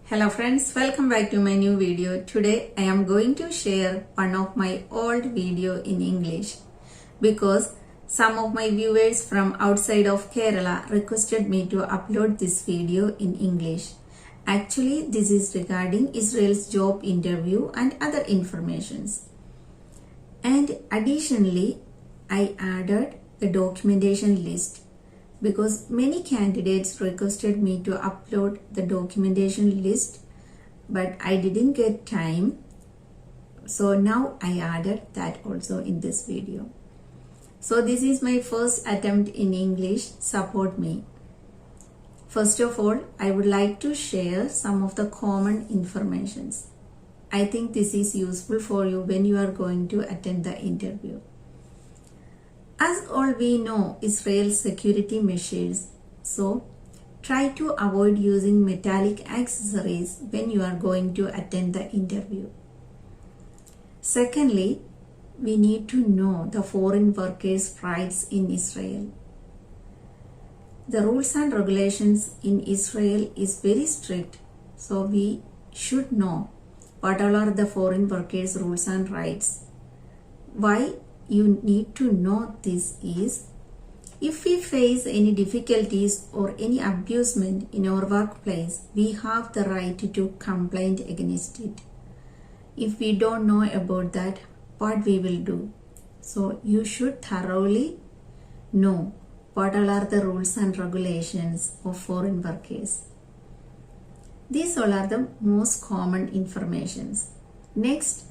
Hello friends, welcome back to my new video. Today I am going to share one of my old video in English because some of my viewers from outside of Kerala requested me to upload this video in English. Actually, this is regarding Israel's job interview and other informations. And additionally, I added the documentation list because many candidates requested me to upload the documentation list, but I didn't get time. So now I added that also in this video. So this is my first attempt in English. Support me. First of all, I would like to share some of the common informations. I think this is useful for you when you are going to attend the interview. As all we know, Israel's security measures, so try to avoid using metallic accessories when you are going to attend the interview. Secondly, we need to know the foreign workers' rights in Israel. The rules and regulations in Israel is very strict, so we should know what all are the foreign workers' rules and rights. Why you need to know this is, if we face any difficulties or any abusement in our workplace, we have the right to complain against it. If we don't know about that, what we will do? So you should thoroughly know what all are the rules and regulations of foreign workers. These all are the most common informations. Next,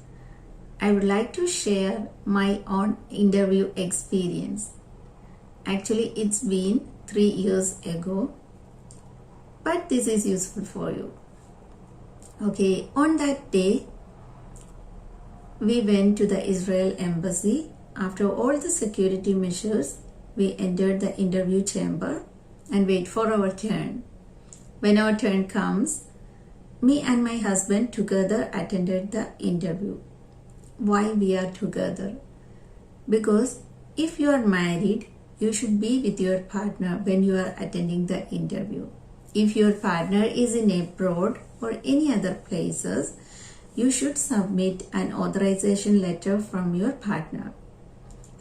I would like to share my own interview experience. Actually, it's been 3 years ago, but this is useful for you. Okay, on that day, we went to the Israel embassy. After all the security measures, we entered the interview chamber and wait for our turn. When our turn comes, me and my husband together attended the interview. Why we are together? Because if you are married, you should be with your partner when you are attending the interview. If your partner is in abroad or any other places, you should submit an authorization letter from your partner.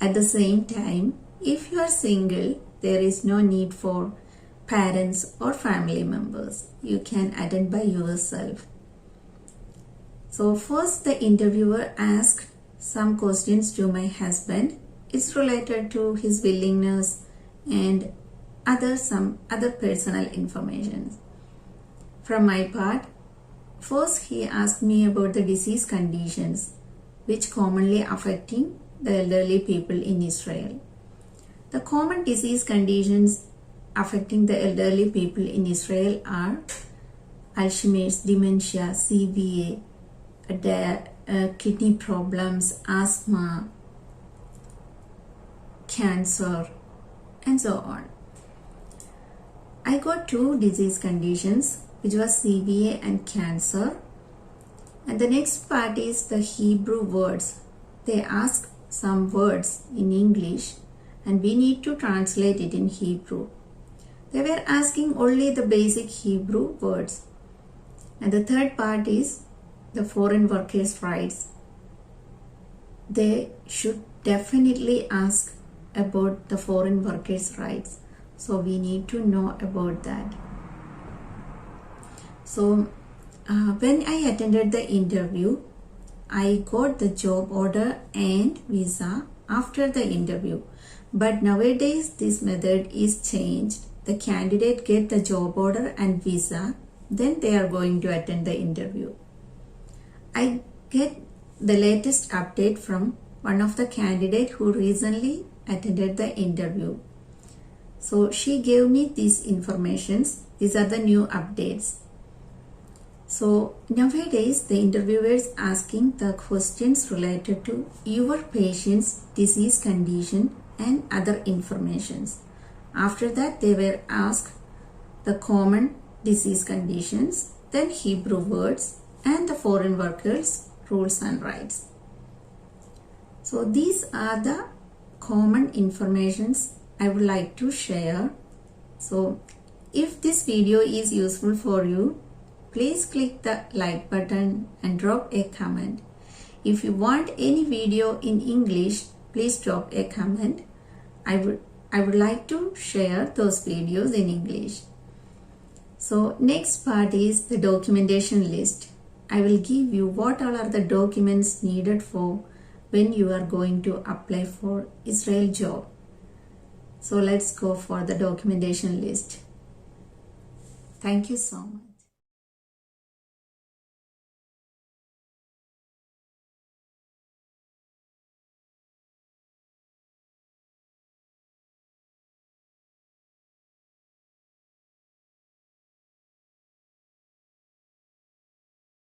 At the same time, if you are single, there is no need for parents or family members. You can attend by yourself. So first the interviewer asked some questions to my husband. It's related to his willingness and some other personal information. From my part, first he asked me about the disease conditions which commonly affecting the elderly people in Israel. The common disease conditions affecting the elderly people in Israel are Alzheimer's, dementia, CVA, kidney problems, asthma, cancer, and so on. I got 2 disease conditions, which was CVA and cancer. And the next part is the Hebrew words. They ask some words in English and we need to translate it in Hebrew. They were asking only the basic Hebrew words. And the third part is the foreign workers' rights. They should definitely ask about the foreign workers' rights. So we need to know about that. So when I attended the interview, I got the job order and visa after the interview. But nowadays this method is changed. The candidate get the job order and visa, then they are going to attend the interview. I get the latest update from one of the candidates who recently attended the interview. So she gave me these informations. These are the new updates. So nowadays the interviewers asking the questions related to your patient's disease condition and other informations. After that they were asked the common disease conditions, then Hebrew words, and the foreign workers' rules and rights. So these are the common informations I would like to share. So if this video is useful for you, please click the like button and drop a comment. If you want any video in English, please drop a comment. I would like to share those videos in English. So next part is the documentation list. I will give you what all are the documents needed for when you are going to apply for Israel job. So let's go for the documentation list. Thank you so much.